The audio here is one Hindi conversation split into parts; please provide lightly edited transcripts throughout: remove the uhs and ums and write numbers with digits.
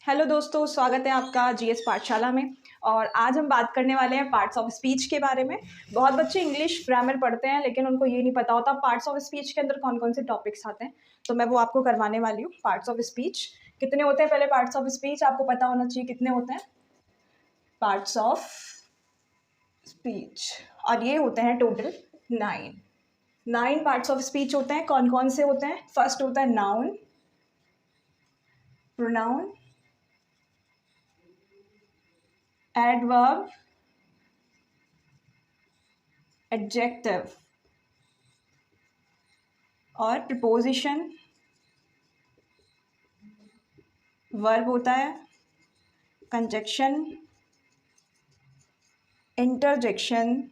हेलो दोस्तों, स्वागत है आपका जीएस पाठशाला में। और आज हम बात करने वाले हैं पार्ट्स ऑफ स्पीच के बारे में। बहुत बच्चे इंग्लिश ग्रामर पढ़ते हैं लेकिन उनको ये नहीं पता होता पार्ट्स ऑफ स्पीच के अंदर कौन कौन से टॉपिक्स आते हैं। तो मैं वो आपको करवाने वाली हूँ। पार्ट्स ऑफ स्पीच कितने होते हैं, पहले पार्ट्स ऑफ स्पीच आपको पता होना चाहिए कितने होते हैं पार्ट्स ऑफ स्पीच। और ये होते हैं टोटल 9 पार्ट्स ऑफ स्पीच होते हैं। कौन कौन से होते हैं? फर्स्ट होता है नाउन, प्रोनाउन, एडवर्ब, एडजेक्टिव और प्रीपोजिशन, वर्ब होता है, कंजक्शन, इंटरजेक्शन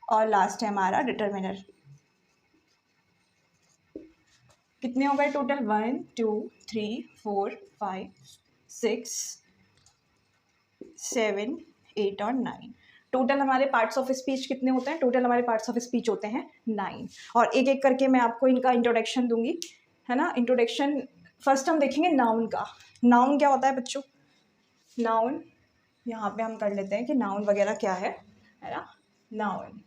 और लास्ट है हमारा डिटर्मिनर। कितने हो गए टोटल? 1 2 3 4 5 6 7 8 और 9। टोटल हमारे पार्ट्स ऑफ स्पीच कितने होते हैं? टोटल हमारे पार्ट्स ऑफ स्पीच होते हैं 9। और एक एक करके मैं आपको इनका इंट्रोडक्शन दूंगी, है ना। इंट्रोडक्शन फर्स्ट हम देखेंगे नाउन का। नाउन क्या होता है बच्चों? नाउन यहाँ पे हम कर लेते हैं कि नाउन वगैरह क्या है ना। नाउन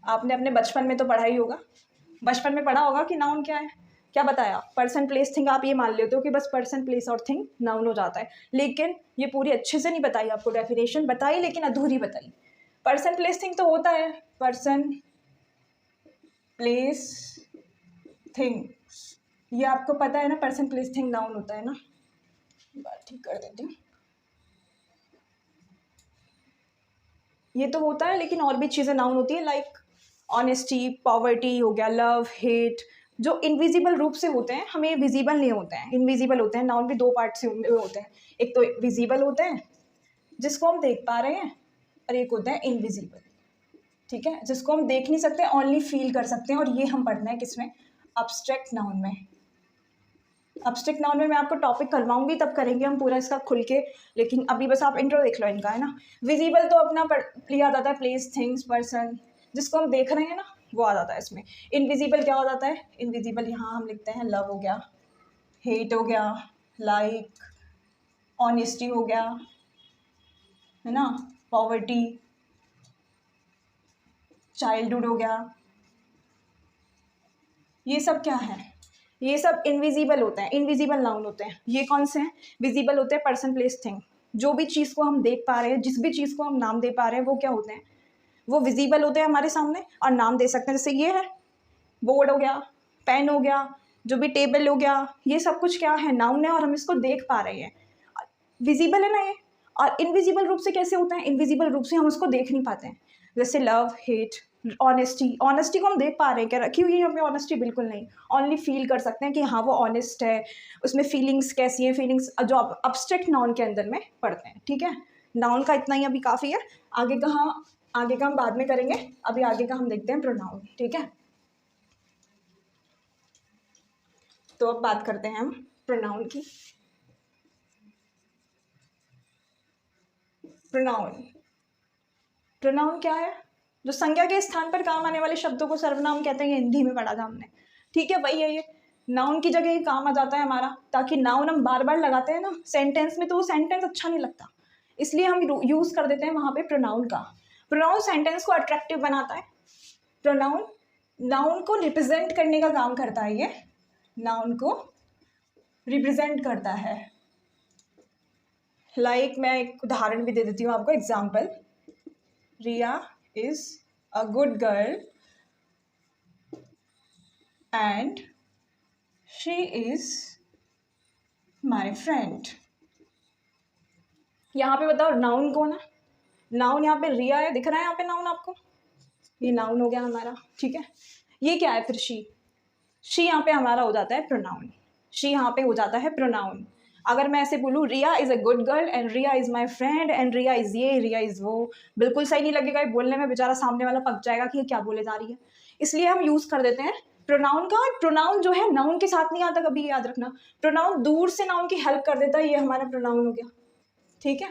आपने अपने बचपन में तो पढ़ा ही होगा, बचपन में पढ़ा होगा कि नाउन क्या है। क्या बताया? Person place thing. आप ये मान लेते हो कि बस पर्सन प्लेस और थिंग नाउन हो जाता है, लेकिन ये पूरी अच्छे से नहीं बताई आपको। डेफिनेशन बताई लेकिन अधूरी बताई। पर्सन प्लेस थिंग तो होता है पर्सन प्लेस थिंग, ये आपको पता है ना। पर्सन प्लेस थिंग नाउन होता है ना। बात ठीक कर देती हूँ। ये तो होता है लेकिन और भी चीज़ें नाउन होती है, लाइक ऑनेस्टी, पॉवर्टी हो गया, लव, हेट, जो इनविजिबल रूप से होते हैं, हमें विजिबल नहीं होते हैं, इनविजिबल होते हैं। नाउन भी दो पार्ट से होते हैं, एक तो विजिबल होते हैं जिसको हम देख पा रहे हैं, और एक होता है इनविजिबल, ठीक है, जिसको हम देख नहीं सकते, ओनली फील कर सकते हैं। और ये हम पढ़ना है किसमें? अब्स्ट्रैक्ट नाउन में। अब्स्ट्रैक्ट नाउन में मैं आपको टॉपिक करवाऊंगी, तब करेंगे हम पूरा इसका खुल के, लेकिन अभी बस आप इंट्रो देख लो इनका, है ना। विजिबल तो अपना लिया जाता है प्लेस, थिंग्स, पर्सन, जिसको हम देख रहे हैं ना, वो आ जाता है इसमें। इनविजिबल क्या हो जाता है? इनविजिबल यहाँ हम लिखते हैं लव हो गया, हेट हो गया, लाइक, ऑनेस्टी हो गया, है ना, पॉवर्टी, चाइल्डहुड हो गया। ये सब क्या है? ये सब इनविजिबल होते हैं, इनविजिबल नाउन होते हैं। ये कौन से हैं? विजिबल होते हैं पर्सन प्लेस थिंग। जो भी चीज़ को हम देख पा रहे हैं, जिस भी चीज़ को हम नाम दे पा रहे हैं, वो क्या होते हैं? वो विजिबल होते हैं हमारे सामने और नाम दे सकते हैं। जैसे ये है बोर्ड हो गया, पेन हो गया, जो भी टेबल हो गया, ये सब कुछ क्या है? नाउन है और हम इसको देख पा रहे हैं, विजिबल है ना ये। और इनविजिबल रूप से कैसे होता है? इनविजिबल रूप से हम उसको देख नहीं पाते हैं। जैसे लव, हेट, ऑनेस्टी। ऑनेस्टी को हम देख पा रहे हैं क्या? रखी हुई है यहाँ पे ऑनेस्टी? बिल्कुल नहीं। ओनली फील कर सकते हैं कि हाँ वो ऑनेस्ट है, उसमें फीलिंग्स कैसी हैं, फीलिंग्स जो आप अब्स्ट्रैक्ट नाउन के अंदर में पढ़ते हैं, ठीक है। नाउन का इतना ही अभी काफ़ी है। आगे का हम बाद में करेंगे। अभी आगे का हम देखते हैं प्रोनाउन, ठीक है। तो अब बात करते हैं हम प्रोनाउन की। प्रोनाउन, प्रोनाउन क्या है? जो संज्ञा के स्थान पर काम आने वाले शब्दों को सर्वनाम कहते हैं। ये हिंदी में पढ़ा था हमने, ठीक है, वही है ये। नाउन की जगह ये काम आ जाता है हमारा, ताकि नाउन हम बार बार लगाते हैं ना सेंटेंस में, तो वो सेंटेंस अच्छा नहीं लगता, इसलिए हम यूज कर देते हैं वहां पे प्रोनाउन का। प्रोनाउन सेंटेंस को अट्रैक्टिव बनाता है। प्रोनाउन नाउन को रिप्रेजेंट करने का काम करता है। ये नाउन को रिप्रेजेंट करता है। लाइक मैं एक उदाहरण भी दे देती हूँ आपको, example. Riya is a good girl and she is my friend। यहाँ पे बताओ नाउन कौन है? नाउन यहाँ पे रिया है, दिख रहा है यहाँ पे नाउन आपको? ये नाउन हो गया हमारा, ठीक है। ये क्या है फिर? शी यहाँ पे हमारा हो जाता है प्रोनाउन। शी यहाँ पे हो जाता है प्रोनाउन। अगर मैं ऐसे बोलूँ Riya is a good girl and Riya is my friend and Riya is ये, रिया इज़ वो, बिल्कुल सही नहीं लगेगा। ये बोलने में बेचारा सामने वाला पक जाएगा कि ये क्या बोले जा रही है। इसलिए हम यूज़ कर देते हैं प्रोनाउन का। और प्रोनाउन जो है नाउन के साथ नहीं आता कभी, याद रखना। प्रोनाउन दूर से नाउन की हेल्प कर देता है, ये हमारा प्रोनाउन हो गया, ठीक है।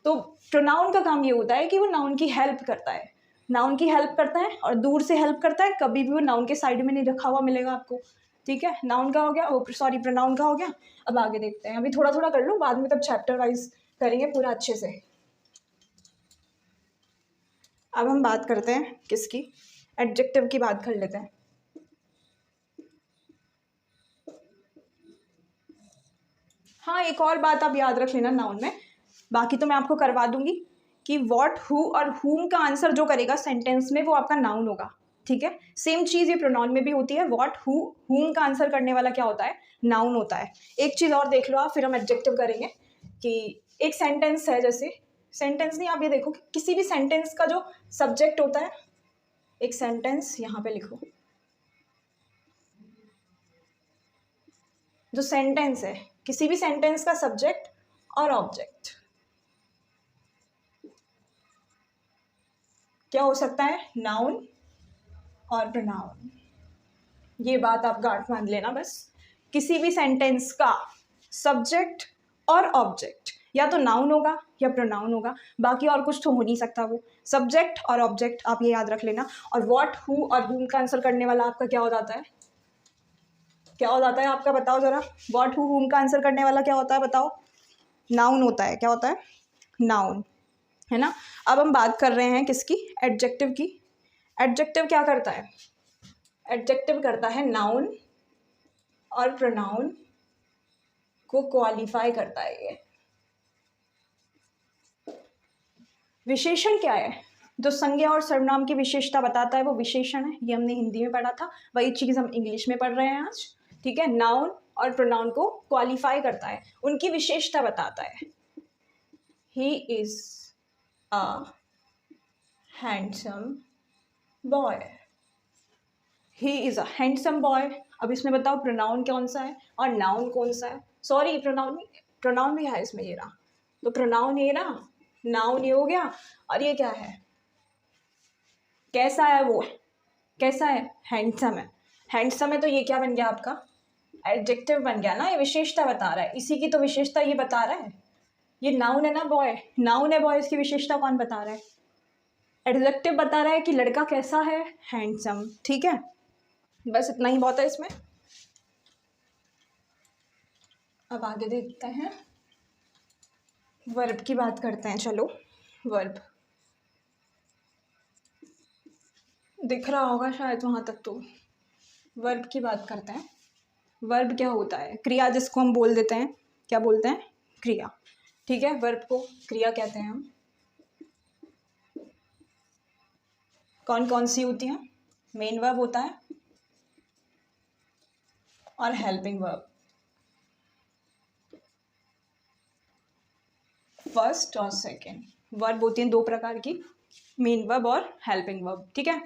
तो प्रोनाउन का काम ये होता है कि वो नाउन की हेल्प करता है, नाउन की हेल्प करता है और दूर से हेल्प करता है। कभी भी वो नाउन के साइड में नहीं रखा हुआ मिलेगा आपको, ठीक है, नाउन का हो गया, ओ सॉरी प्रोनाउन का हो गया। अब आगे देखते हैं, अभी थोड़ा थोड़ा कर लूँ, बाद में तब चैप्टर वाइज करेंगे पूरा अच्छे से। अब हम बात करते हैं किसकी, एडजेक्टिव की बात कर लेते हैं। हाँ, एक और बात आप याद रख लेना नाउन में, बाकी तो मैं आपको करवा दूंगी कि व्हाट, हु और हुम का आंसर जो करेगा सेंटेंस में वो आपका नाउन होगा। ठीक है, सेम चीज़ ये प्रोनाउन में भी होती है, व्हाट, हु, हुम का आंसर करने वाला क्या होता है, नाउन होता है। एक चीज़ और देख लो आप, फिर हम एडजेक्टिव करेंगे कि एक सेंटेंस है, जैसे सेंटेंस नहीं, आप ये देखो कि किसी भी सेंटेंस का जो सब्जेक्ट होता है, एक सेंटेंस यहाँ पे लिखो, जो सेंटेंस है किसी भी सेंटेंस का सब्जेक्ट और ऑब्जेक्ट क्या हो सकता है, नाउन और प्रोनाउन। ये बात आप गांठ बांध लेना बस, किसी भी सेंटेंस का सब्जेक्ट और ऑब्जेक्ट या तो नाउन होगा या प्रोनाउन होगा, बाकी और कुछ तो हो नहीं सकता, वो सब्जेक्ट और ऑब्जेक्ट, आप ये याद रख लेना। और व्हाट, हु और हुम का आंसर करने वाला आपका क्या हो जाता है, क्या हो जाता है आपका, बताओ जरा। व्हाट, हु, हुम का आंसर करने वाला क्या होता है, बताओ। नाउन होता है, क्या होता है, नाउन, है ना। अब हम बात कर रहे हैं किसकी, एडजेक्टिव की। एडजेक्टिव क्या करता है, एडजेक्टिव करता है नाउन और प्रोनाउन को क्वालिफाई करता है। ये विशेषण क्या है, जो संज्ञा और सर्वनाम की विशेषता बताता है वो विशेषण है। ये हमने हिंदी में पढ़ा था, वही चीज़ हम इंग्लिश में पढ़ रहे हैं आज। ठीक है, नाउन और प्रोनाउन को क्वालिफाई करता है, उनकी विशेषता बताता है। He is a handsome boy, he is a handsome boy. अब इसमें बताओ प्रोनाउन कौन सा है और नाउन कौन सा है, सॉरी प्रोनाउन, प्रोनाउन भी है इसमें, ये रहा, तो प्रोनाउन ये ना, नाउन ये हो गया, और ये क्या है, कैसा है वो, कैसा है, हैंडसम है। हैंडसम है तो ये क्या बन गया आपका, एडजेक्टिव बन गया ना, ये विशेषता बता रहा है, इसी की तो विशेषता ये बता रहा है। ये नाउन है ना बॉय, नाउन है बॉय, इसकी विशेषता कौन बता रहा है, एडजेक्टिव बता रहा है कि लड़का कैसा है, हैंडसम। ठीक है, बस इतना ही बहुत है इसमें। अब आगे देखते हैं, वर्ब की बात करते हैं, चलो। वर्ब दिख रहा होगा शायद वहाँ तक, तो वर्ब की बात करते हैं। वर्ब क्या होता है, क्रिया जिसको हम बोल देते हैं, क्या बोलते हैं, क्रिया। ठीक है, वर्ब को क्रिया कहते हैं हम। कौन कौन सी होती हैं, मेन वर्ब होता है और हेल्पिंग वर्ब, फर्स्ट और सेकंड वर्ब होती हैं दो प्रकार की, मेन वर्ब और हेल्पिंग वर्ब। ठीक है,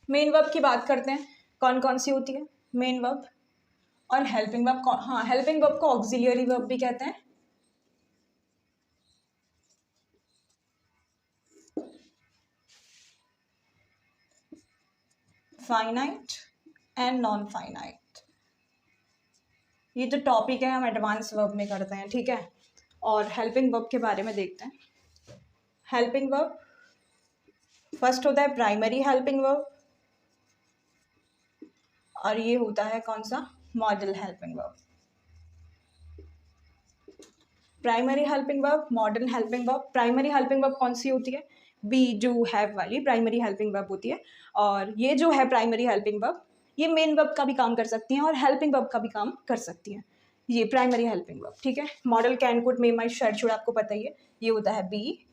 मेन वर्ब की बात करते हैं, कौन कौन सी होती है, मेन वर्ब और हेल्पिंग वर्ब। हाँ, हेल्पिंग वर्ब को ऑक्सिलियरी वर्ब भी कहते हैं। फाइनाइट एंड नॉन फाइनाइट, ये जो टॉपिक है हम एडवांस वर्ब में करते हैं। ठीक है, और हेल्पिंग वर्ब के बारे में देखते हैं। हेल्पिंग वर्ब फर्स्ट होता है प्राइमरी हेल्पिंग वर्ब, और ये होता है कौन सा, model helping verb. Primary helping verb, modern helping verb. Primary helping verb कौन सी होती है, बी डू हैव वाली प्राइमरी हेल्पिंग वर्ब होती है। और ये जो है प्राइमरी हेल्पिंग वर्ब, ये मेन वर्ब का भी काम कर सकती हैं और हेल्पिंग वर्ब का भी काम कर सकती हैं, ये प्राइमरी हेल्पिंग वर्ब। ठीक है, modal, can, could, may, might, shall, should आपको पता ही है, ये होता है बी,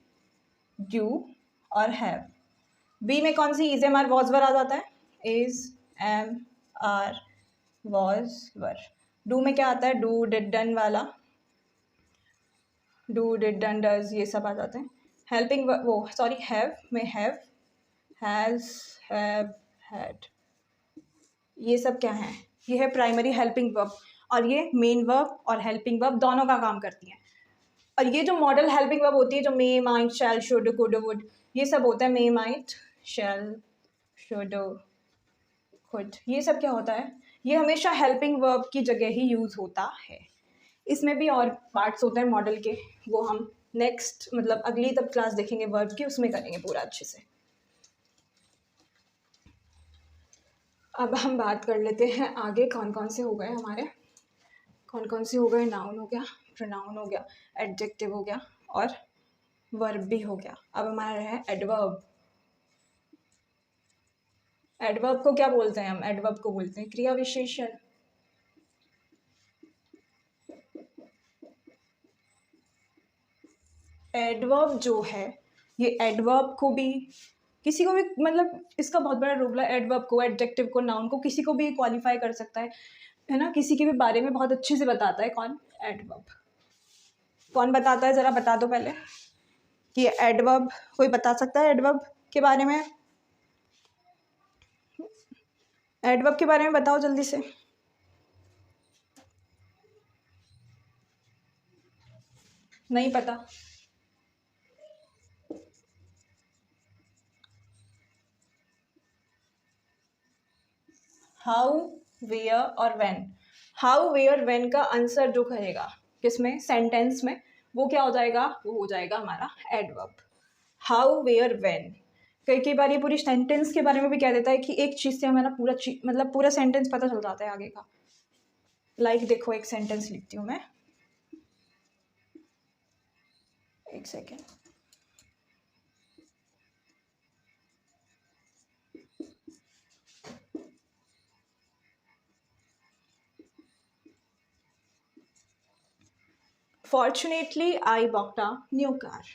डू और हैव। बी में कौन सी, is, am, are, was, were आ जाता है, is, am, are, was, were. Do में क्या आता है, डू, डिड, डन वाला, डू, डिड, डन, डज, ये सब आ जाते हैं। हेल्पिंग वो सॉरी हैव में हैव, हैज़, हैव, हैड, ये सब क्या है, ये है प्राइमरी हेल्पिंग वर्ब, और ये मेन वर्ब और हेल्पिंग वर्ब दोनों का काम करती हैं। और ये जो मॉडल हेल्पिंग वर्ब होती है, जो may, might, shall, should, could, would, ये सब होता है may, might, shall, should, could, ये सब क्या होता है, ये हमेशा हेल्पिंग वर्ब की जगह ही यूज़ होता है। इसमें भी और पार्ट्स होते हैं मॉडल के, वो हम नेक्स्ट मतलब अगली तब क्लास देखेंगे वर्ब की, उसमें करेंगे पूरा अच्छे से। अब हम बात कर लेते हैं आगे कौन कौन से हो गए हमारे, कौन कौन से हो गए। नाउन हो गया, प्रोनाउन हो गया, एडजेक्टिव हो गया और वर्ब भी हो गया। अब हमारा है एडवर्ब। एडवर्ब को क्या बोलते हैं हम? एडवर्ब को बोलते हैं क्रिया विशेषण। एडवर्ब जो है, ये एडवर्ब को भी, किसी को भी, मतलब इसका बहुत बड़ा रोल है। एडवर्ब को, एडजेक्टिव को, नाउन को, किसी को भी क्वालिफाई कर सकता है ना, किसी के भी बारे में बहुत अच्छे से बताता है। कौन? एडवर्ब। कौन बताता है, ज़रा बता दो पहले कि एडवर्ब कोई बता सकता है एडवर्ब के बारे में? एडवर्ब के बारे में बताओ जल्दी से। नहीं पता? हाउ, वेयर और व्हेन। हाउ, वेयर, व्हेन का आंसर जो करेगा किसमें? सेंटेंस में, वो क्या हो जाएगा? वो हो जाएगा हमारा एडवर्ब। How, where, when. कई कई बार ये पूरी सेंटेंस के बारे में भी कह देता है कि एक चीज़ से हमारा पूरा मतलब पूरा सेंटेंस पता चल जाता है आगे का। लाइक देखो, एक सेंटेंस लिखती हूँ मैं, एक second. Fortunately I booked a new car.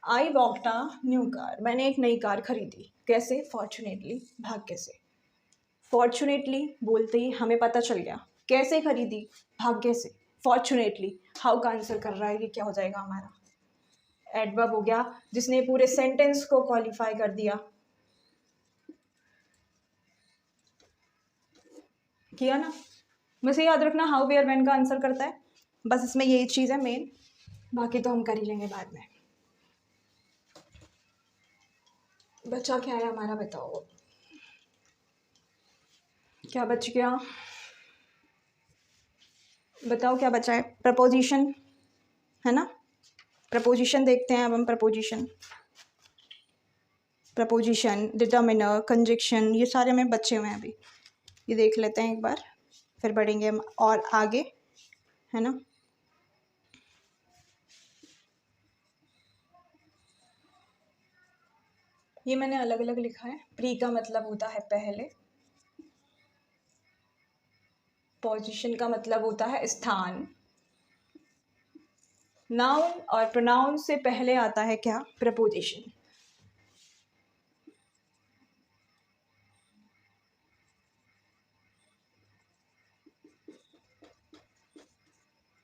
I booked a new car, मैंने एक नई कार खरीदी। कैसे? फॉर्चुनेटली, भाग्य से। फॉर्चुनेटली बोलते ही हमें पता चल गया। कैसे खरीदी? भाग्य से। फॉर्चुनेटली, हाउ का आंसर कर रहा है, ये क्या हो जाएगा हमारा? एडवर्ब हो गया, जिसने पूरे सेंटेंस को क्वालिफाई कर दिया। किया ना? बस ये याद रखना, हाउ, वेयर, व्हेन का आंसर करता है। बस इसमें यही चीज़ है मेन, बाकी तो हम कर ही लेंगे बाद में। बचा क्या है हमारा, बताओ क्या बच गया? बताओ क्या बचा है? प्रपोजिशन है ना, प्रपोजिशन देखते हैं अब हम। प्रपोजिशन, डिटर्मिनर, कंजक्शन, ये सारे में बचे हुए हैं अभी। ये देख लेते हैं एक बार, फिर बढ़ेंगे हम और आगे, है ना। ये मैंने अलग अलग लिखा है। प्री का मतलब होता है पहले, पोजीशन का मतलब होता है स्थान, नाउन और प्रोनाउन से पहले आता है क्या? प्रपोजिशन।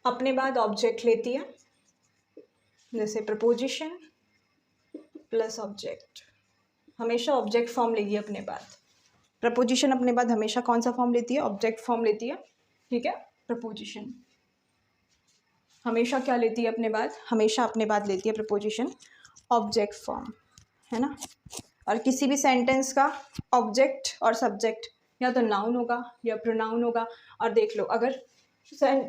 अपने बाद ऑब्जेक्ट लेती है, जैसे प्रपोजिशन प्लस ऑब्जेक्ट, हमेशा ऑब्जेक्ट फॉर्म लेगी अपने बाद। प्रपोजिशन अपने बाद हमेशा कौन सा फॉर्म लेती है? ऑब्जेक्ट फॉर्म लेती है, ठीक है। प्रपोजिशन हमेशा क्या लेती है अपने बाद? हमेशा अपने बाद लेती है प्रपोजिशन ऑब्जेक्ट फॉर्म, है ना। और किसी भी सेंटेंस का ऑब्जेक्ट और सब्जेक्ट या तो नाउन होगा या प्रोनाउन होगा। और देख लो, अगर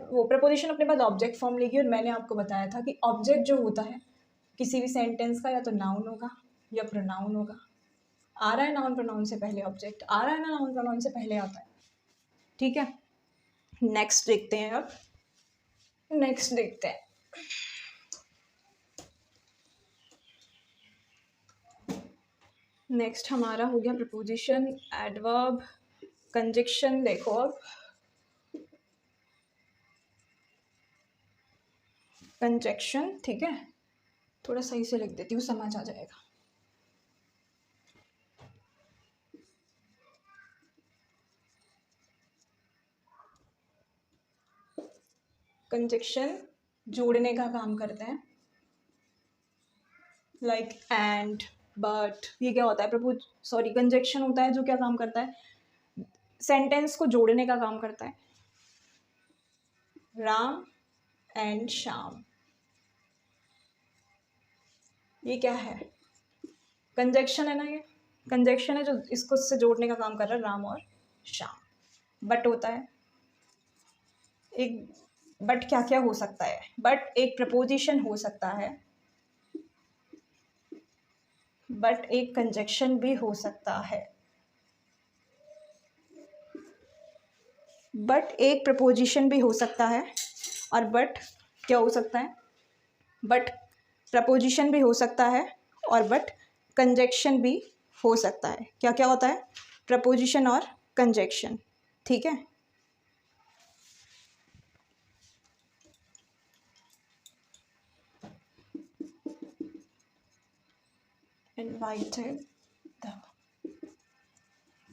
वो प्रपोजिशन अपने बाद ऑब्जेक्ट फॉर्म लेगी, और मैंने आपको बताया था कि ऑब्जेक्ट जो होता है किसी भी सेंटेंस का या तो नाउन होगा या प्रोनाउन होगा। आ रहा है नाउन प्रोनाउन से पहले ऑब्जेक्ट, आ रहा है ना, नाउन प्रोनाउन से पहले आता है, ठीक है। नेक्स्ट देखते हैं अब, नेक्स्ट देखते हैं। नेक्स्ट हमारा हो गया प्रपोजिशन, एडवर्ब, कंजक्शन। देखो अब कंजक्शन, ठीक है, थोड़ा सही से लिख देती हूँ, समझ आ जाएगा। कंजक्शन जोड़ने का काम करते हैं, लाइक एंड, बट। ये क्या होता है? कंजक्शन होता है जो क्या काम करता है? सेंटेंस को जोड़ने का काम करता है। राम एंड श्याम, ये क्या है? कंजक्शन है ना, ये कंजक्शन है जो इसको इससे जोड़ने का काम कर रहा है, राम और श्याम। बट होता है एक, बट क्या क्या हो सकता है? बट एक प्रपोजिशन हो सकता है, बट एक कंजक्शन भी हो सकता है। बट एक प्रपोजिशन भी हो सकता है, और बट क्या हो सकता है, बट प्रपोजिशन भी हो सकता है, और बट कंजक्शन भी हो सकता है। क्या क्या होता है, प्रपोजिशन और कंजक्शन, ठीक है। Invited the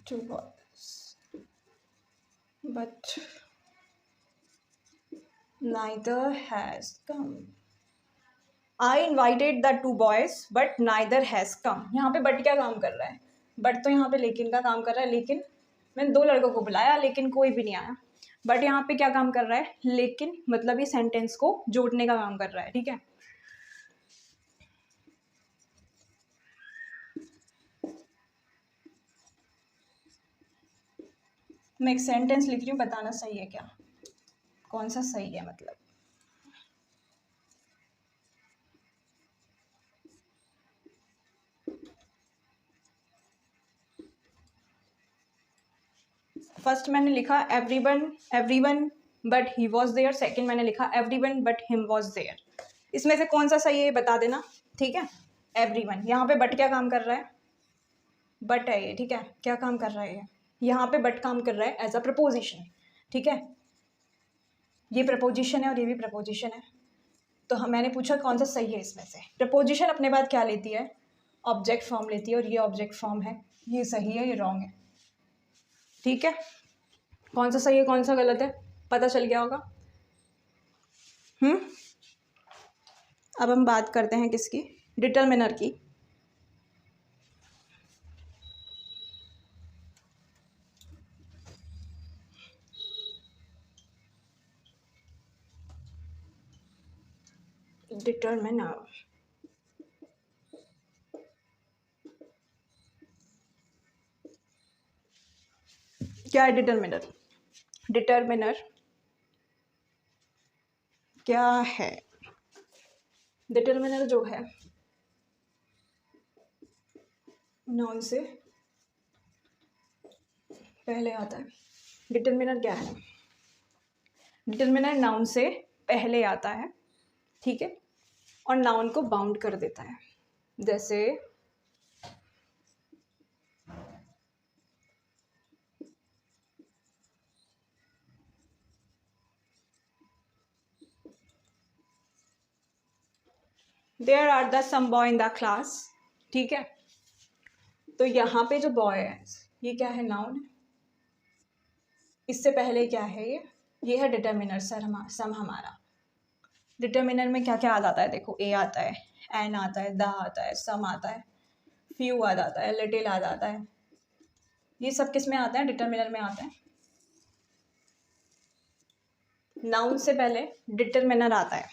two boys, but neither has come. I invited the two boys, but neither has come. यहाँ पे बट क्या काम कर रहा है, बट तो यहाँ पे लेकिन का काम कर रहा है, लेकिन मैंने दो लड़कों को बुलाया लेकिन कोई भी नहीं आया। बट यहाँ पे क्या काम कर रहा है, लेकिन मतलब ये सेंटेंस को जोड़ने का काम कर रहा है, ठीक है। मैं एक सेंटेंस लिख रही हूँ, बताना सही है क्या, कौन सा सही है मतलब। फर्स्ट मैंने लिखा everyone but he was there, second मैंने लिखा everyone but him was there. इसमें से कौन सा सही है ये बता देना, ठीक है। एवरीवन, यहाँ पे बट क्या काम कर रहा है, बट है ये, ठीक है। क्या काम कर रहा है ये, यहाँ पे बट काम कर रहा है एज अ प्रपोजिशन, ठीक है। ये प्रपोजिशन है और ये भी प्रपोजिशन है। तो मैंने पूछा कौन सा सही है इसमें से। प्रपोजिशन अपने बाद क्या लेती है, ऑब्जेक्ट फॉर्म लेती है, और ये ऑब्जेक्ट फॉर्म है, ये सही है ये रॉन्ग है, ठीक है। कौन सा सही है कौन सा गलत है पता चल गया होगा। अब हम बात करते हैं किसकी, डिटरमिनर की। डिटरमिनर, क्या है डिटरमिनर, डिटरमिनर क्या है। डिटरमिनर जो है नाउन से पहले आता है। डिटरमिनर क्या है, डिटरमिनर नाउन से पहले आता है, ठीक है, और नाउन को बाउंड कर देता है। जैसे there are the some boy in the class, ठीक है। तो यहाँ पे जो बॉय है ये क्या है, नाउन है। इससे पहले क्या है, ये है डिटरमिनर सम हमारा। डिटरमिनर में क्या क्या आ जाता है, देखो ए आता है, एन आता है, द आता है, सम आता है, फ्यू आ जाता है, लिटिल आ जाता है। ये सब किस में आता है, डिटरमिनर में आता है। नाउन से पहले डिटरमिनर आता है,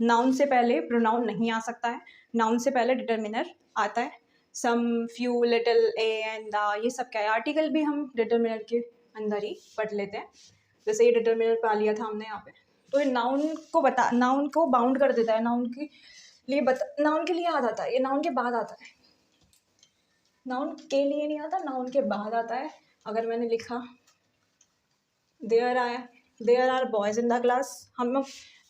नाउन से पहले प्रोनाउन नहीं आ सकता है, नाउन से पहले डिटरमिनर आता है। Some, few, little, a and the, ये सब क्या है, आर्टिकल भी हम डिटरमिनर के अंदर ही पढ़ लेते हैं। जैसे ये डिटरमिनर पा लिया था हमने यहाँ पे, तो ये नाउन को बाउंड कर देता है, नाउन के लिए आ जाता है, ये नाउन के बाद आता है, नाउन के लिए नहीं आता, नाउन के बाद आता है। अगर मैंने लिखा there are boys in the class,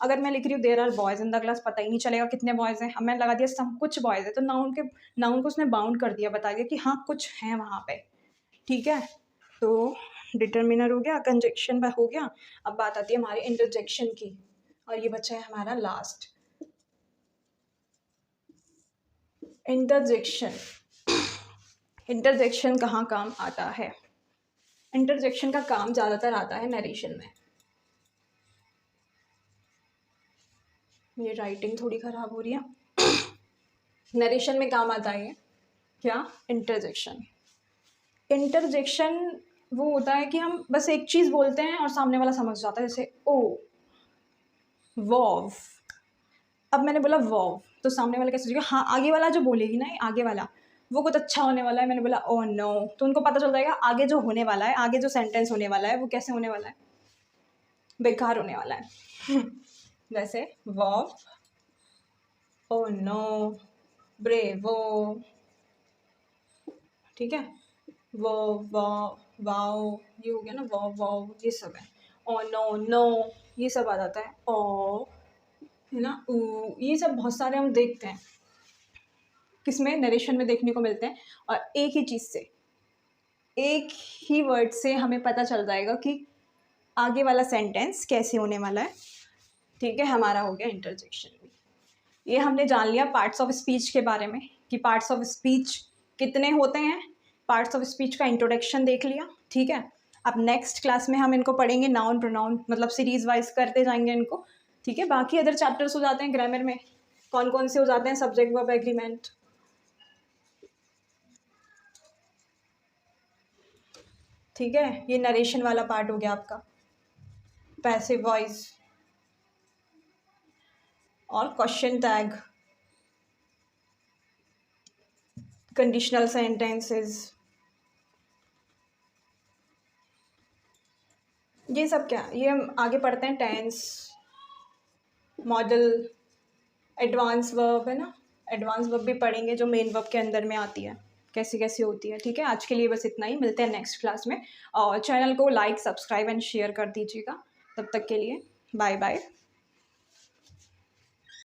अगर मैं लिख रही हूँ there are boys in the class, पता ही नहीं चलेगा कितने बॉयज हैं। अब मैंने लगा दिया सम, कुछ बॉयज है, तो नाउन को उसने बाउंड कर दिया, बता दिया कि हाँ कुछ हैं वहाँ पे, ठीक है। तो डिटरमिनर हो गया, कंजक्शन हो गया। अब बात आती है हमारी इंटरजेक्शन की, और ये बच्चा है हमारा लास्ट, इंटरजेक्शन। इंटरजेक्शन कहाँ काम आता है, इंटरजेक्शन का काम ज़्यादातर आता है नरेशन में। ये राइटिंग थोड़ी ख़राब हो रही है। नरेशन में काम आता है क्या, इंटरजेक्शन। इंटरजेक्शन वो होता है कि हम बस एक चीज़ बोलते हैं और सामने वाला समझ जाता है, जैसे ओ वॉव। अब मैंने बोला वॉव, तो सामने वाला कैसे सोचेगा, हाँ आगे वाला जो बोलेगी ना, आगे वाला वो कुछ अच्छा होने वाला है। मैंने बोला ओ नो, तो उनको पता चल जाएगा आगे जो होने वाला है, आगे जो सेंटेंस होने वाला है वो कैसे होने वाला है, बेकार होने वाला है। जैसे वॉव, ओ नो, ब्रेवो, ठीक है। वो वाओ, ये हो गया ना, वाओ वाओ, ये सब है। ओ नो नो, ये सब आ जाता है। ओ, है ना, ऊ, ये सब बहुत सारे हम देखते हैं, किसमें, नरेशन में देखने को मिलते हैं। और एक ही चीज़ से, एक ही वर्ड से हमें पता चल जाएगा कि आगे वाला सेंटेंस कैसे होने वाला है। ठीक है, हमारा हो गया इंटरजेक्शन भी। ये हमने जान लिया पार्ट्स ऑफ स्पीच के बारे में, कि पार्ट्स ऑफ स्पीच कितने होते हैं। पार्ट्स ऑफ स्पीच का इंट्रोडक्शन देख लिया। ठीक है, अब नेक्स्ट क्लास में हम इनको पढ़ेंगे, नाउन प्रोनाउन, मतलब सीरीज वाइज करते जाएंगे इनको। ठीक है, बाकी अदर चैप्टर्स हो जाते हैं ग्रामर में, कौन कौन से हो जाते हैं, सब्जेक्ट वर्ब एग्रीमेंट। ठीक है, ये नरेशन वाला पार्ट हो गया आपका, पैसिव वॉइस और क्वेश्चन टैग, कंडीशनल सेंटेंसेस, ये सब क्या, ये हम आगे पढ़ते हैं। टेंस, मॉडल, एडवांस वर्ब, है ना, एडवांस वर्ब भी पढ़ेंगे जो मेन वर्ब के अंदर में आती है, कैसी कैसी होती है। ठीक है, आज के लिए बस इतना ही, मिलते हैं नेक्स्ट क्लास में। और चैनल को लाइक, सब्सक्राइब एंड शेयर कर दीजिएगा। तब तक के लिए बाय बाय।